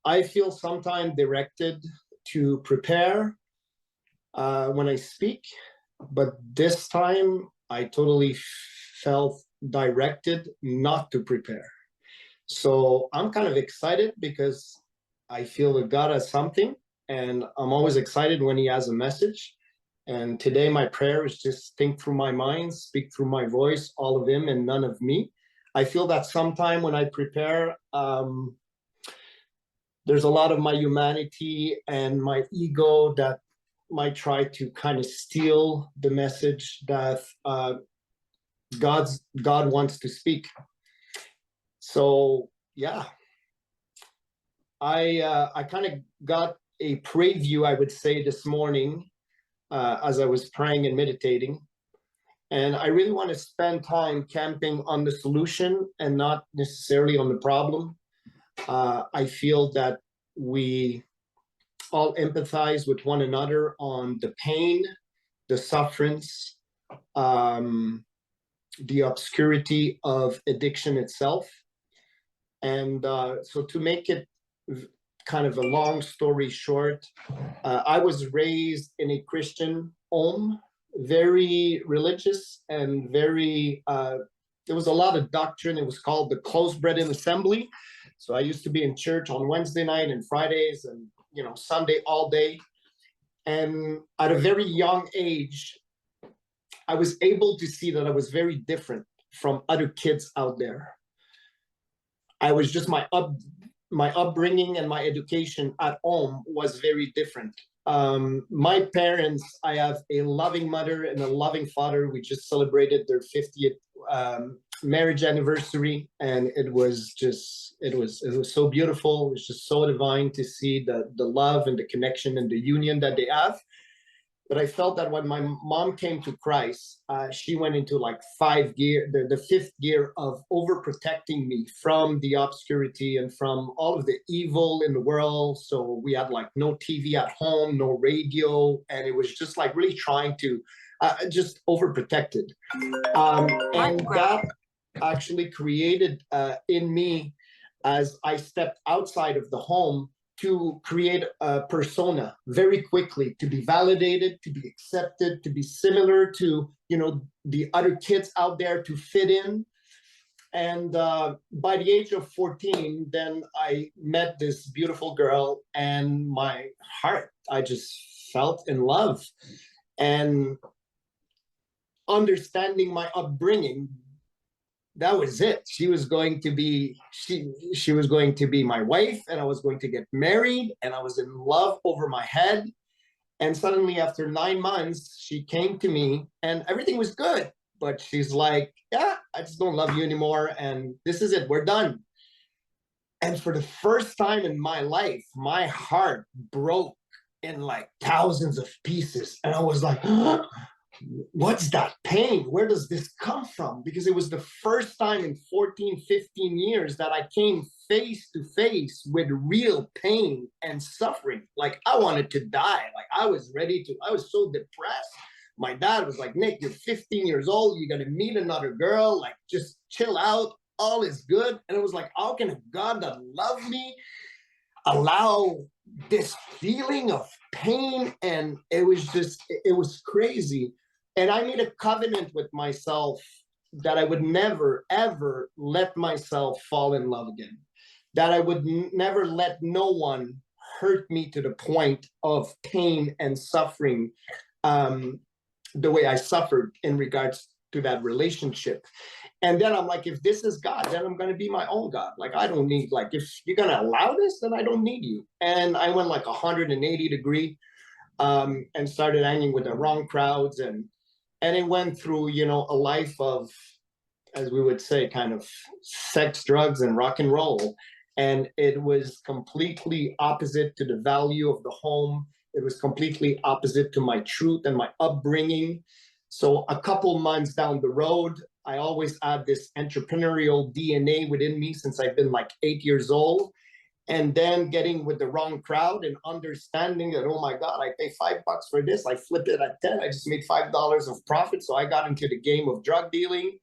I feel sometimes directed to prepare when I speak, but this time I totally felt directed not to prepare. So I'm kind of excited because I feel that God has something, and I'm always excited when He has a message. And today my prayer is just think through my mind, speak through my voice, all of Him and none of me. I feel that sometime when I prepare, there's a lot of my humanity and my ego that might try to kind of steal the message that God wants to speak. So yeah, I kind of got a preview, I would say, this morning as I was praying and meditating. And I really want to spend time camping on the solution and not necessarily on the problem. I feel that we all empathize with one another on the pain, the sufferance, the obscurity of addiction itself. And so to make it kind of a long story short, I was raised in a Christian home, very religious and very, there was a lot of doctrine. It was called the Close-Brethren Assembly. So I used to be in church on Wednesday night and Fridays and, Sunday all day. And at a very young age, I was able to see that I was very different from other kids out there. I was just my upbringing and my education at home was very different. My parents, I have a loving mother and a loving father. We just celebrated their 50th marriage anniversary, and it was so beautiful. It was just so divine to see the love and the connection and the union that they have. But I felt that when my mom came to Christ, she went into like the fifth gear of overprotecting me from the obscurity and from all of the evil in the world. So we had like no TV at home, no radio, and it was just like really trying to just overprotected. And that actually created in me, as I stepped outside of the home, to create a persona very quickly, to be validated, to be accepted, to be similar to, the other kids out there, to fit in. And by the age of 14, then I met this beautiful girl, and my heart, I just felt in love. And understanding my upbringing, that was it. She was going to be she was going to be my wife, and I was going to get married, and I was in love over my head. And suddenly after 9 months, she came to me and everything was good. But she's like, yeah, I just don't love you anymore. And this is it. We're done. And for the first time in my life, my heart broke in like thousands of pieces. And I was like, what's that pain? Where does this come from? Because it was the first time in 14, 15 years that I came face to face with real pain and suffering. Like I wanted to die. Like I was so depressed. My dad was like, Nick, you're 15 years old. You're going to meet another girl. Like just chill out. All is good. And it was like, how can a God that loves me allow this feeling of pain? And it was crazy. And I made a covenant with myself that I would never, ever let myself fall in love again. That I would never let no one hurt me to the point of pain and suffering the way I suffered in regards to that relationship. And then I'm like, if this is God, then I'm going to be my own God. Like, I don't need, like, if you're going to allow this, then I don't need you. And I went like 180 degree and started hanging with the wrong crowds. And it went through, a life of, as we would say, kind of sex, drugs, and rock and roll. And it was completely opposite to the value of the home. It was completely opposite to my truth and my upbringing. So a couple months down the road, I always had this entrepreneurial DNA within me since I've been like 8 years old. And then getting with the wrong crowd and understanding that, oh my God, I pay $5 for this. I flip it at 10. I just made $5 of profit. So I got into the game of drug dealing.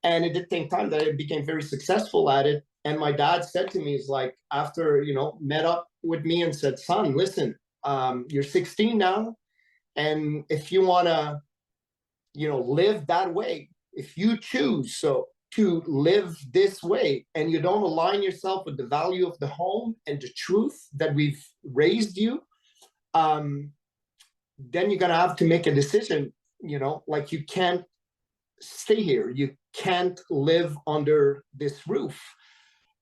And it did take time that I became very successful at it. And my dad said to me, he's like, after, met up with me and said, son, listen, you're 16 now. And if you want to, live that way, if you choose to live this way and you don't align yourself with the value of the home and the truth that we've raised you, then you're going to have to make a decision, like you can't stay here. You can't live under this roof.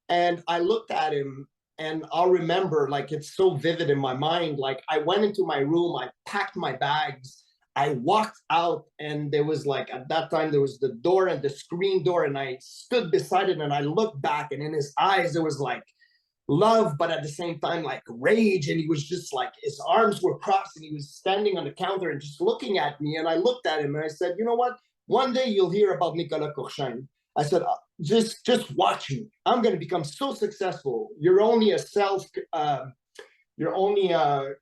And I looked at him and I'll remember, like, it's so vivid in my mind. Like, I went into my room, I packed my bags, I walked out, and there was, like, at that time, there was the door and the screen door, and I stood beside it and I looked back, and in his eyes, there was like love, but at the same time, like rage. And he was just like, his arms were crossed and he was standing on the counter and just looking at me. And I looked at him and I said, you know what? One day you'll hear about Nicolas Courchaine. I said, just watch me. I'm going to become so successful. You're only a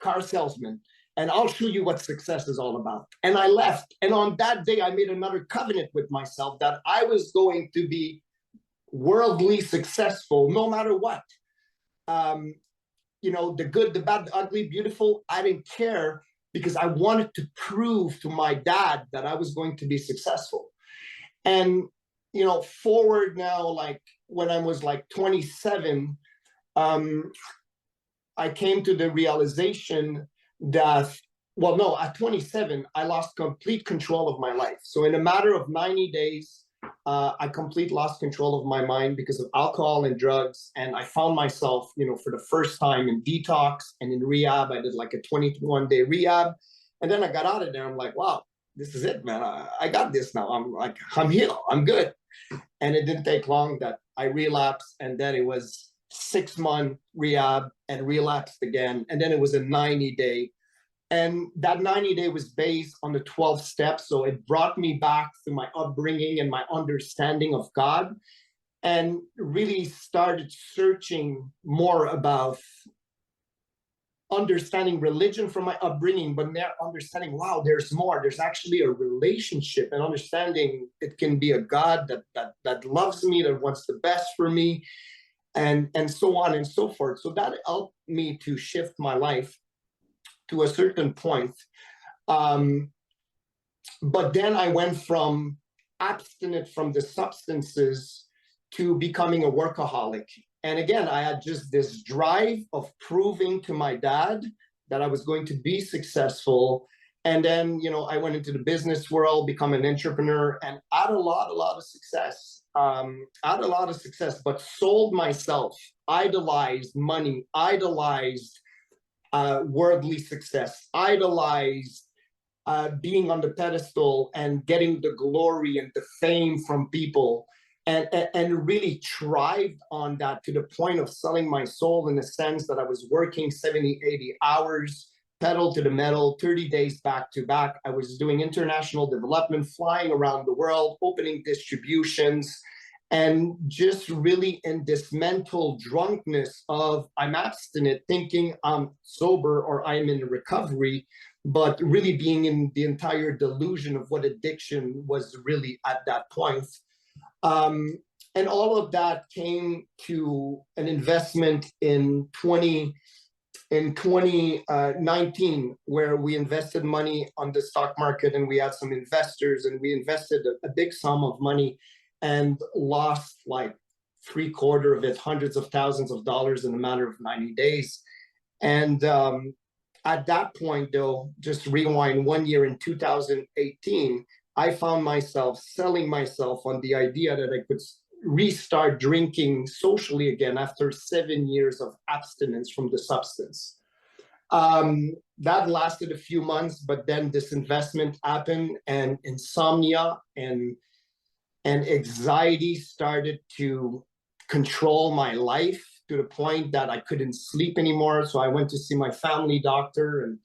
car salesman, and I'll show you what success is all about. And I left. And on that day, I made another covenant with myself that I was going to be worldly successful no matter what. The good, the bad, the ugly, beautiful, I didn't care, because I wanted to prove to my dad that I was going to be successful. And, forward now, like when I was like 27, I came to the realization that, well, no, at 27, I lost complete control of my life. So in a matter of 90 days, I completely lost control of my mind because of alcohol and drugs. And I found myself, for the first time in detox and in rehab. I did like a 21-day rehab. And then I got out of there. I'm like, wow, this is it, man. I got this now. I'm healed. I'm good. And it didn't take long that I relapsed. And then it was 6-month rehab and relapsed again. And then it was a 90-day. And that 90-day was based on the 12 steps. So it brought me back to my upbringing and my understanding of God, and really started searching more about understanding religion from my upbringing, but now understanding, wow, there's more. There's actually a relationship, and understanding it can be a God that loves me, that wants the best for me, and so on and so forth. So that helped me to shift my life to a certain point. But then I went from abstinent from the substances to becoming a workaholic. And again, I had just this drive of proving to my dad that I was going to be successful. And then, I went into the business world, become an entrepreneur, and had a lot of success. But sold myself, idolized money, idolized worldly success, idolized being on the pedestal and getting the glory and the fame from people, and really thrived on that to the point of selling my soul, in the sense that I was working 70, 80 hours, pedal to the metal, 30 days back to back. I was doing international development, flying around the world, opening distributions, and just really in this mental drunkenness of, I'm abstinent, thinking I'm sober or I'm in recovery, but really being in the entire delusion of what addiction was really at that point. And all of that came to an investment in 2019, where we invested money on the stock market, and we had some investors, and we invested a big sum of money and lost like 3/4 of it, hundreds of thousands of dollars, in a matter of 90 days. And at that point, though, just rewind 1 year, in 2018, I found myself selling myself on the idea that I could restart drinking socially again after 7 years of abstinence from the substance. That lasted a few months, but then this investment happened, and insomnia and anxiety started to control my life, to the point that I couldn't sleep anymore. So I went to see my family doctor, and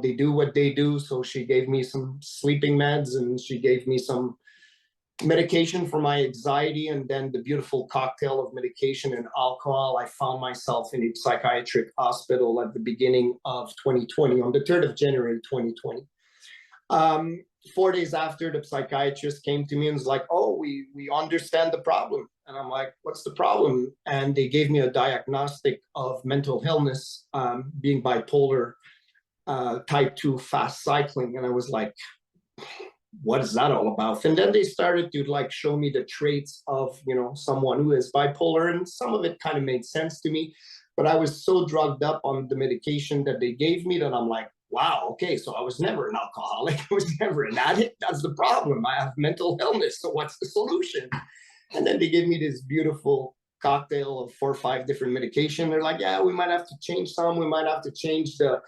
they do what they do. So she gave me some sleeping meds, and she gave me some medication for my anxiety, and then the beautiful cocktail of medication and alcohol. I found myself in a psychiatric hospital at the beginning of 2020, on the 3rd of January 2020. 4 days after, the psychiatrist came to me and was like, oh, we understand the problem. And I'm like, what's the problem? And they gave me a diagnostic of mental illness, being bipolar, type 2 fast cycling. And I was like, what is that all about? And then they started to like show me the traits of, someone who is bipolar, and some of it kind of made sense to me. But I was so drugged up on the medication that they gave me that I'm like, wow, okay, so I was never an alcoholic. I was never an addict. That's the problem. I have mental illness. So what's the solution? And then they gave me this beautiful cocktail of 4 or 5 different medication. They're like, yeah, we might have to change some. We might have to change the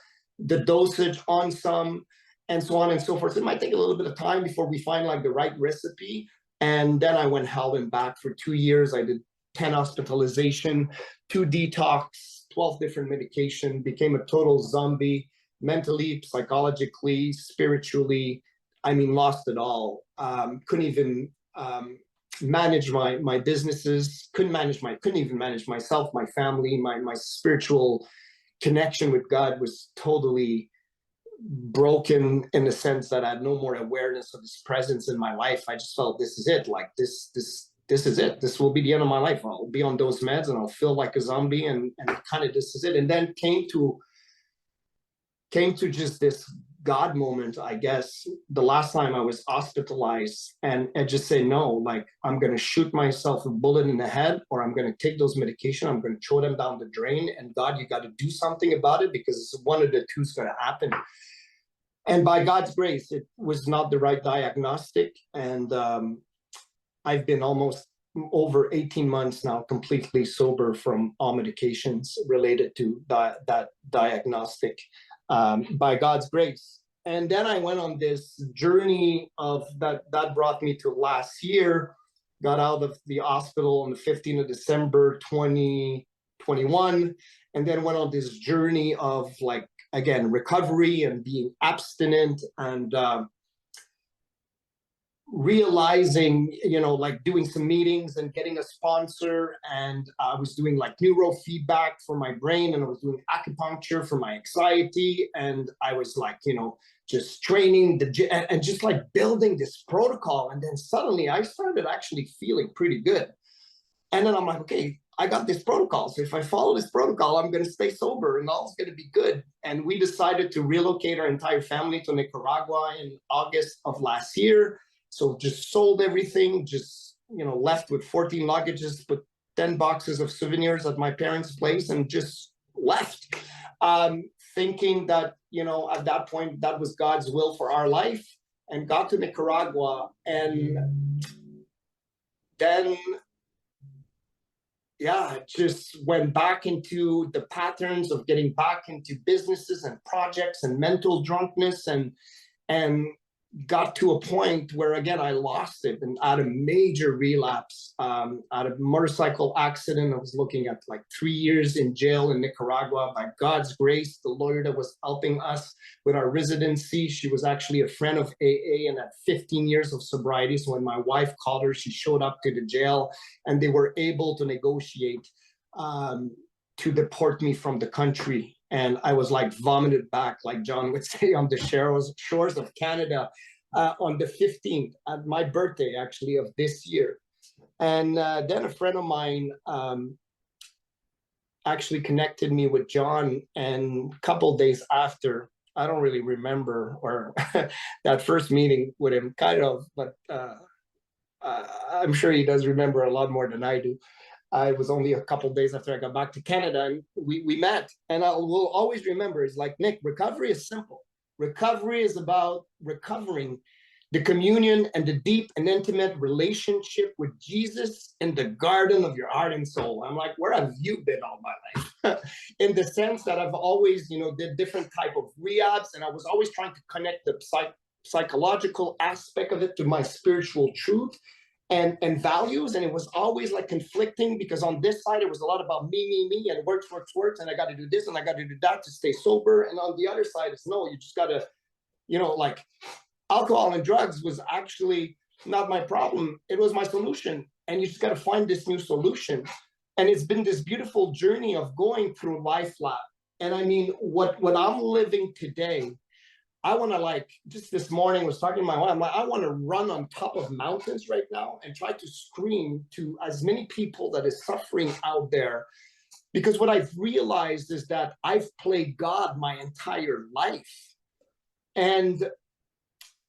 dosage on some, and so on and so forth. It might take a little bit of time before we find like the right recipe. And then I went hell and back for 2 years. I did 10 hospitalization, 2 detox, 12 different medication, became a total zombie, mentally, psychologically, spiritually. I mean, lost it all. Couldn't even manage my businesses, couldn't even manage myself, my family, my spiritual connection with God was totally broken, in the sense that I had no more awareness of his presence in my life. I just felt this is it. Like this is it. This will be the end of my life. I'll be on those meds and I'll feel like a zombie, and kind of this is it. And then came to just this God moment, I guess, the last time I was hospitalized, and just say, no, like I'm going to shoot myself a bullet in the head, or I'm going to take those medication, I'm going to throw them down the drain. And God, you got to do something about it, because one of the two is going to happen. And by God's grace, it was not the right diagnostic. And I've been almost over 18 months now completely sober from all medications related to that diagnostic, by God's grace. And then I went on this journey of that brought me to last year, got out of the hospital on the 15th of December, 2021, and then went on this journey of, like, again, recovery and being abstinent, and realizing, like doing some meetings and getting a sponsor. And I was doing like neurofeedback for my brain, and I was doing acupuncture for my anxiety. And I was like, just training and just like building this protocol. And then suddenly I started actually feeling pretty good. And then I'm like, okay, I got this protocol. So if I follow this protocol, I'm going to stay sober and all's going to be good. And we decided to relocate our entire family to Nicaragua in August of last year. So just sold everything, just, left with 14 luggages, put 10 boxes of souvenirs at my parents' place, and just left, thinking that, at that point, that was God's will for our life, and got to Nicaragua. And then, just went back into the patterns of getting back into businesses and projects and mental drunkenness, and got to a point where, again, I lost it and had a major relapse, out of a motorcycle accident. I was looking at like 3 years in jail in Nicaragua. By God's grace, the lawyer that was helping us with our residency, she was actually a friend of AA and had 15 years of sobriety. So when my wife called her, she showed up to the jail, and they were able to negotiate to deport me from the country. And I was like vomited back, like John would say, on the shores of Canada, on the 15th, at my birthday, actually, of this year. And then a friend of mine actually connected me with John. And a couple of days after, I don't really remember, or that first meeting with him, kind of, but I'm sure he does remember a lot more than I do. I was only a couple of days after I got back to Canada, and we met. And I will always remember, it's like, Nick, recovery is simple. Recovery is about recovering the communion and the deep and intimate relationship with Jesus in the garden of your heart and soul. I'm like, where have you been all my life? In the sense that I've always, did different type of rehabs, and I was always trying to connect the psychological aspect of it to my spiritual truth and values. And it was always like conflicting, because on this side, it was a lot about me, and works. And I got to do this and I got to do that to stay sober. And on the other side, it's no, you just got to, like, alcohol and drugs was actually not my problem. It was my solution. And you just got to find this new solution. And it's been this beautiful journey of going through LifeLab. And I mean, what I'm living today, I want to like, just this morning was talking to my wife, I'm like, I want to run on top of mountains right now and try to scream to as many people that is suffering out there. Because what I've realized is that I've played God my entire life. And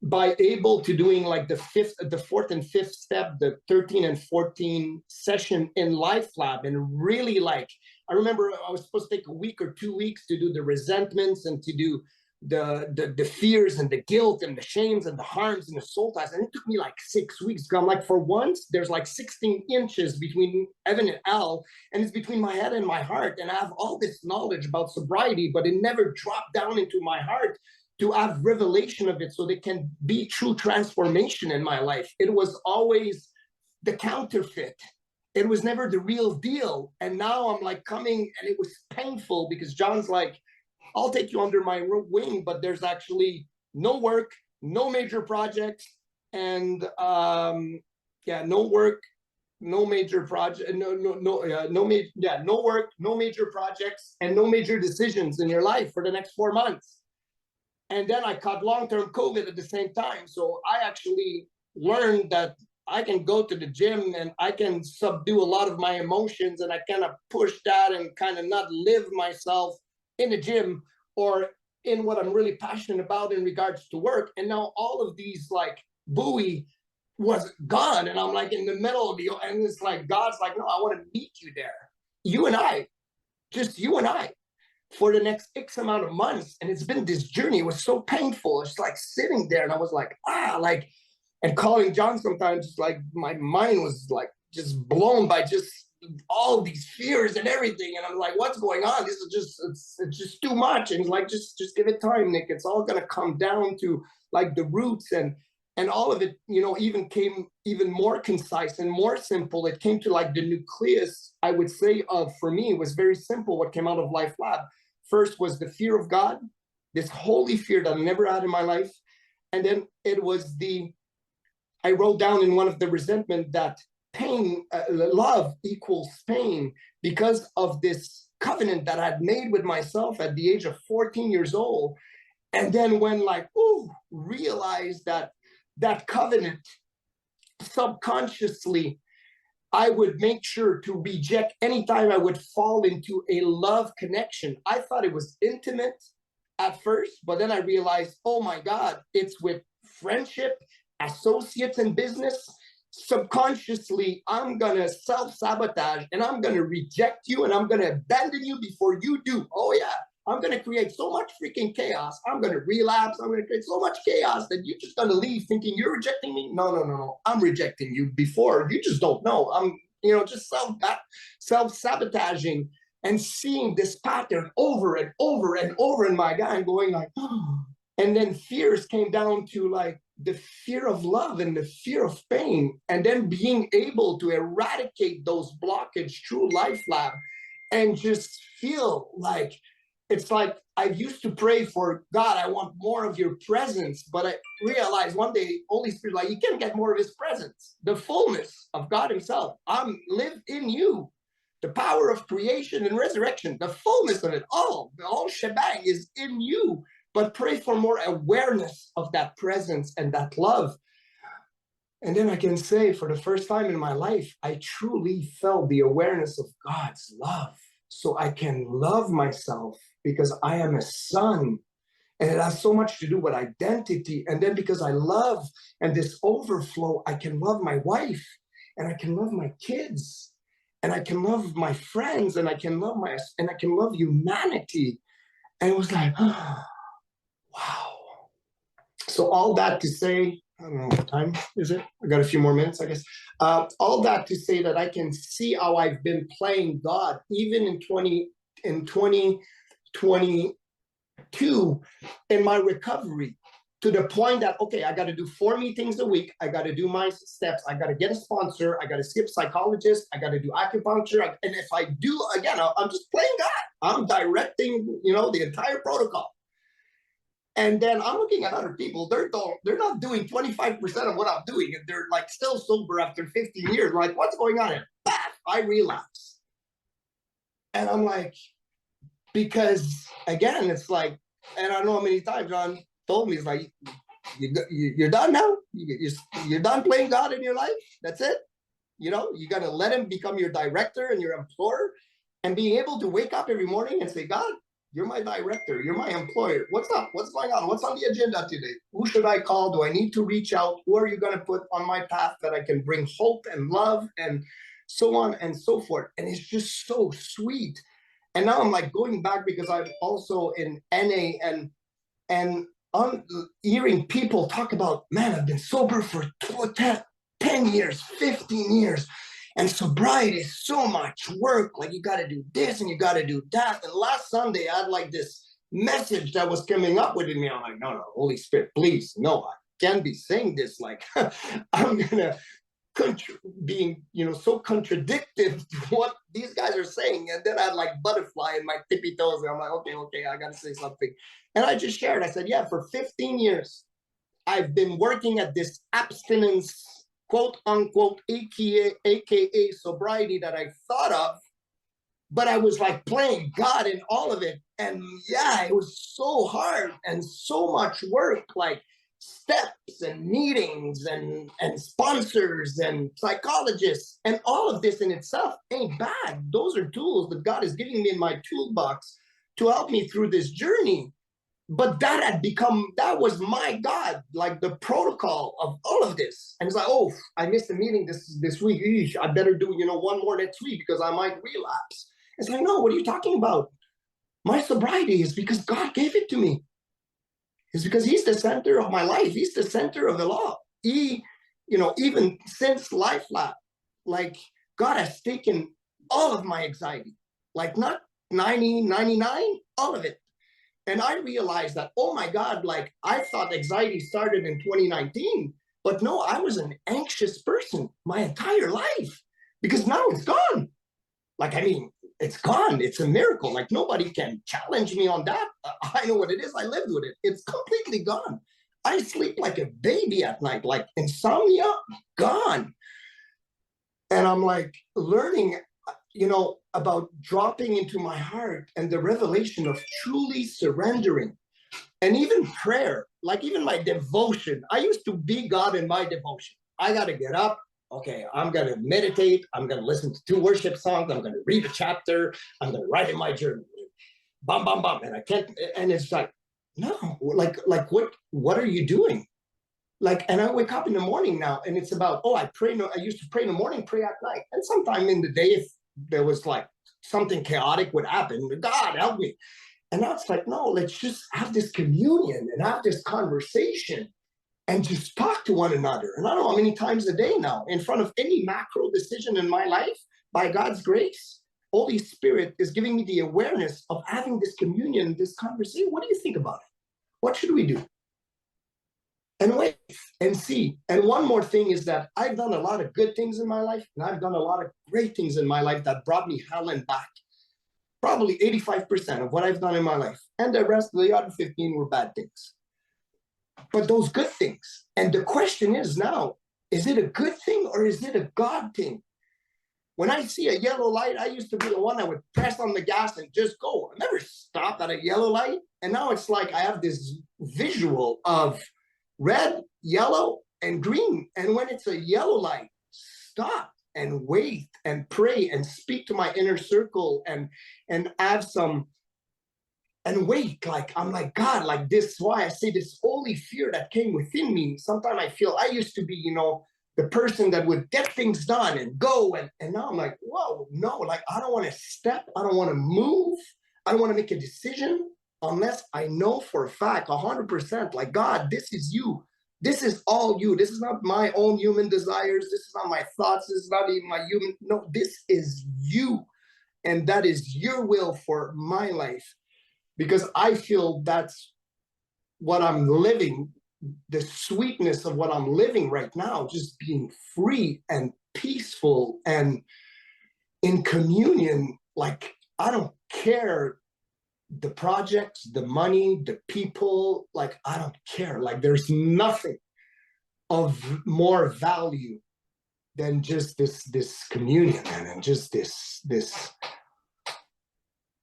by able to doing like the fourth and fifth step, the 13 and 14 session in LifeLab, and really like, I remember I was supposed to take a week or 2 weeks to do the resentments and to do the fears and the guilt and the shames and the harms and the soul ties. And it took me like 6 weeks. I'm like, for once, there's like 16 inches between Evan and Al, and it's between my head and my heart. And I have all this knowledge about sobriety, but it never dropped down into my heart to have revelation of it so there can be true transformation in my life. It was always the counterfeit. It was never the real deal. And now I'm like coming, and it was painful because John's like, I'll take you under my wing, but there's actually no work, no major projects, and no work, no major project, no work, no major projects, and no major decisions in your life for the next 4 months. And then I caught long-term COVID at the same time. So I actually learned that I can go to the gym and I can subdue a lot of my emotions, and I kind of push that and kind of not live myself in the gym or in what I'm really passionate about in regards to work. And now all of these like buoy was gone. And I'm like in the middle of the, and it's like, God's like, no, I want to meet you there. You and I, just you and I, for the next X amount of months. And it's been this journey. It was so painful. It's like sitting there and I was like, like, and calling John sometimes, like my mind was like just blown by just all these fears and everything. And I'm like, what's going on? This is just, it's just too much. And he's like, just give it time, Nick. It's all going to come down to like the roots, and all of it, you know, even came even more concise and more simple. It came to like the nucleus, I would say, of, for me, it was very simple what came out of LifeLab. First was the fear of God, this holy fear that I never had in my life. And then it was I wrote down in one of the resentment that pain, love equals pain, because of this covenant that I had made with myself at the age of 14 years old. And then when like, realized that that covenant, subconsciously, I would make sure to reject anytime I would fall into a love connection. I thought it was intimate at first, but then I realized, oh my God, it's with friendship, associates in business. Subconsciously, I'm going to self-sabotage and I'm going to reject you and I'm going to abandon you before you do. Oh yeah, I'm going to create so much freaking chaos. I'm going to relapse. I'm going to create so much chaos that you're just going to leave thinking you're rejecting me. No. I'm rejecting you before. You just don't know. I'm, just self-sabotaging and seeing this pattern over and over and over in my guy and going like, and then fears came down to like the fear of love and the fear of pain, and then being able to eradicate those blockages through LifeLab and just feel like, it's like I used to pray for God, I want more of your presence, but I realized one day, Holy Spirit, like, you can't get more of his presence, the fullness of God himself. I'm live in you, the power of creation and resurrection, the fullness of it all, the whole shebang is in you. But pray for more awareness of that presence and that love. And then I can say, for the first time in my life, I truly felt the awareness of God's love. So I can love myself because I am a son. And it has so much to do with identity. And then because I love and this overflow, I can love my wife and I can love my kids and I can love my friends and I can love humanity. And it was like, wow. So all that to say, I don't know what time is it? I got a few more minutes, I guess. All that to say that I can see how I've been playing God, even in 2022 in my recovery, to the point that, okay, I got to do 4 meetings a week. I got to do my steps. I got to get a sponsor. I got to see a psychologist. I got to do acupuncture. And if I do, again, I'm just playing God. I'm directing, the entire protocol. And then I'm looking at other people, they're not doing 25% of what I'm doing. And they're like still sober after 15 years. Like, what's going on? And I relapse. And I'm like, because again, it's like, and I don't know how many times, John, told me, he's like, you're done now. You're done playing God in your life. That's it. You know, you got to let him become your director and your employer, and being able to wake up every morning and say, God, you're my director. You're my employer. What's up? What's going on? What's on the agenda today? Who should I call? Do I need to reach out? Who are you going to put on my path that I can bring hope and love and so on and so forth? And it's just so sweet. And now I'm like going back because I'm also in NA and hearing people talk about, man, I've been sober for 10 years, 15 years. And sobriety is so much work. Like you got to do this and you got to do that. And last Sunday, I had like this message that was coming up within me. I'm like, no, Holy Spirit, please, no, I can't be saying this. Like I'm going to being, so contradictive to what these guys are saying. And then I had like butterfly in my tippy toes. And I'm like, okay, I got to say something. And I just shared, I said, yeah, for 15 years, I've been working at this abstinence, quote unquote, AKA sobriety that I thought of, but I was like playing God in all of it. And yeah, it was so hard and so much work, like steps and meetings and sponsors and psychologists, and all of this in itself ain't bad. Those are tools that God is giving me in my toolbox to help me through this journey. But that was my God, like the protocol of all of this. And it's like, oh, I missed a meeting this week. Eesh, I better do, one more next week because I might relapse. It's like, no, what are you talking about? My sobriety is because God gave it to me. It's because he's the center of my life. He's the center of the law. Even since LifeLab, like God has taken all of my anxiety, like not 90, 99, all of it. And I realized that, oh my God, like I thought anxiety started in 2019, but no, I was an anxious person my entire life because now it's gone. Like, I mean, it's gone. It's a miracle. Like nobody can challenge me on that. I know what it is. I lived with it. It's completely gone. I sleep like a baby at night, like insomnia, gone. And I'm like learning, about dropping into my heart and the revelation of truly surrendering. And even prayer, like even my devotion. I used to be God in my devotion. I got to get up. Okay, I'm going to meditate. I'm going to listen to 2 worship songs. I'm going to read a chapter. I'm going to write in my journal. Bam, bam, bam. And I can't, and it's like, no, like what are you doing? Like, and I wake up in the morning now and it's about, I used to pray in the morning, pray at night. And sometime in the day, if there was like something chaotic would happen, God help me. And now it's like, no, let's just have this communion and have this conversation and just talk to one another. And I don't know how many times a day now, in front of any macro decision in my life, by God's grace, Holy Spirit is giving me the awareness of having this communion, this conversation. What do you think about it? What should we do? And wait and see. And one more thing is that I've done a lot of good things in my life, and I've done a lot of great things in my life that brought me hell and back. Probably 85% of what I've done in my life. And the rest of the other 15 were bad things. But those good things. And the question is now, is it a good thing or is it a God thing? When I see a yellow light, I used to be the one that would press on the gas and just go. I never stopped at a yellow light. And now it's like I have this visual of red, yellow, and green. And when it's a yellow light, stop and wait and pray and speak to my inner circle and have some and wait. Like I'm like, God, like this is why I say this holy fear that came within me. Sometimes I feel I used to be, the person that would get things done and go. And now I'm like, whoa, no, like I don't want to step. I don't want to move. I don't want to make a decision unless I know for a fact, 100%, like, God, this is you. This is all you. This is not my own human desires. This is not my thoughts. This is not even my human. No, this is you. And that is your will for my life. Because I feel that's what I'm living, the sweetness of what I'm living right now, just being free and peaceful and in communion. Like, I don't care the projects, the money, the people, like, I don't care. Like, there's nothing of more value than just this communion, and just this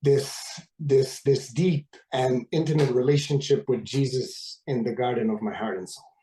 this deep and intimate relationship with Jesus in the garden of my heart and soul.